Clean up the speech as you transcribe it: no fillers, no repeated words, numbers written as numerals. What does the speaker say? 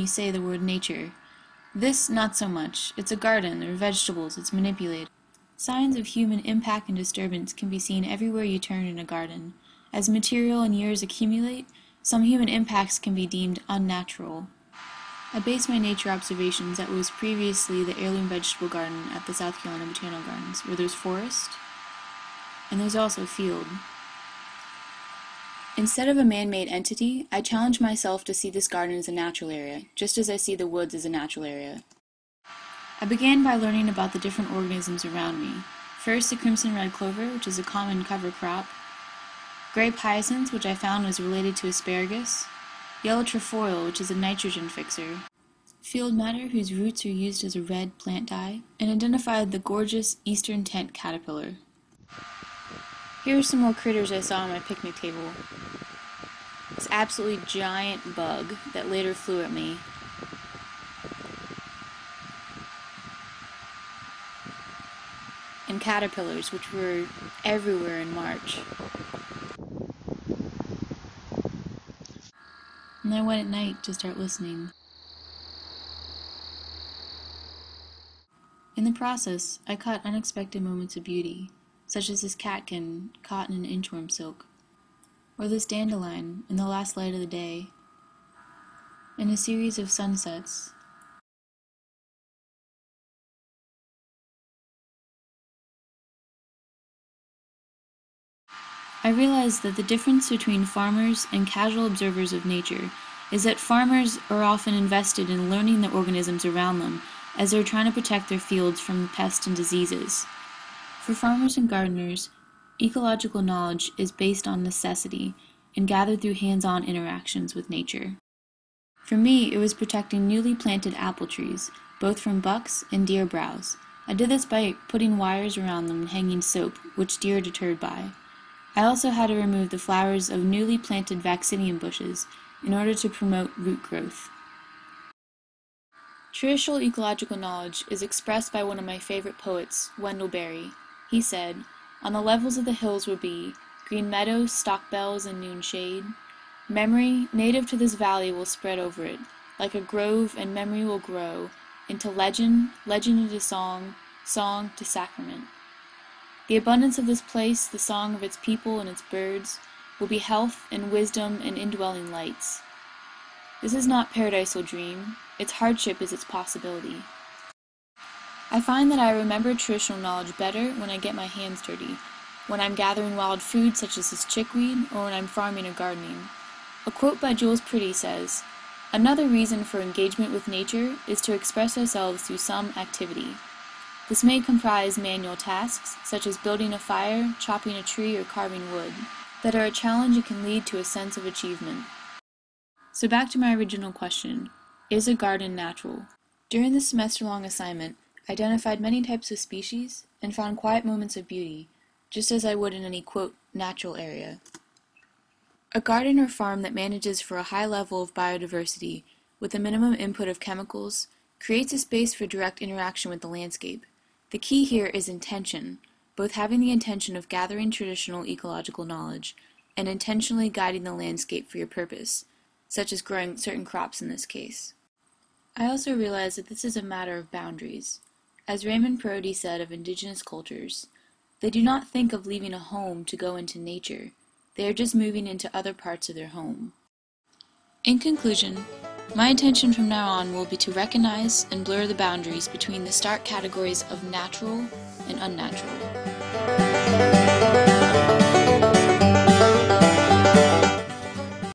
you say the word nature. This, not so much. It's a garden, there are vegetables, it's manipulated. Signs of human impact and disturbance can be seen everywhere you turn in a garden. As material and years accumulate, some human impacts can be deemed unnatural. I base my nature observations at what was previously the heirloom vegetable garden at the South Carolina Botanical Gardens, where there's forest, and there's also field. Instead of a man-made entity, I challenge myself to see this garden as a natural area, just as I see the woods as a natural area. I began by learning about the different organisms around me. First, the crimson red clover, which is a common cover crop, gray hyacinth, which I found was related to asparagus, yellow trefoil, which is a nitrogen fixer, field madder, whose roots are used as a red plant dye, and identified the gorgeous eastern tent caterpillar. Here are some more critters I saw on my picnic table. This absolutely giant bug that later flew at me. And caterpillars, which were everywhere in March. And I went at night to start listening. In the process, I caught unexpected moments of beauty, such as this catkin caught in an inchworm silk, or this dandelion in the last light of the day, and a series of sunsets. I realized that the difference between farmers and casual observers of nature is that farmers are often invested in learning the organisms around them as they're trying to protect their fields from pests and diseases. For farmers and gardeners, ecological knowledge is based on necessity and gathered through hands-on interactions with nature. For me, it was protecting newly planted apple trees, both from bucks and deer browse. I did this by putting wires around them and hanging soap, which deer are deterred by. I also had to remove the flowers of newly planted vaccinium bushes in order to promote root growth. Traditional ecological knowledge is expressed by one of my favorite poets, Wendell Berry. He said, "On the levels of the hills will be green meadows, stock bells, and noon shade. Memory, native to this valley, will spread over it, like a grove, and memory will grow into legend, legend into song, song to sacrament. The abundance of this place, the song of its people and its birds, will be health and wisdom and indwelling lights. This is not paradisal dream, its hardship is its possibility." I find that I remember traditional knowledge better when I get my hands dirty, when I'm gathering wild food such as this chickweed, or when I'm farming or gardening. A quote by Jules Pretty says, "Another reason for engagement with nature is to express ourselves through some activity. This may comprise manual tasks, such as building a fire, chopping a tree, or carving wood, that are a challenge and can lead to a sense of achievement." So back to my original question, is a garden natural? During the semester-long assignment, I identified many types of species and found quiet moments of beauty, just as I would in any, quote, natural area. A garden or farm that manages for a high level of biodiversity, with a minimum input of chemicals, creates a space for direct interaction with the landscape. The key here is intention, both having the intention of gathering traditional ecological knowledge and intentionally guiding the landscape for your purpose, such as growing certain crops in this case. I also realized that this is a matter of boundaries. As Raymond Prody said of indigenous cultures, they do not think of leaving a home to go into nature. They are just moving into other parts of their home. In conclusion, my intention from now on will be to recognize and blur the boundaries between the stark categories of natural and unnatural.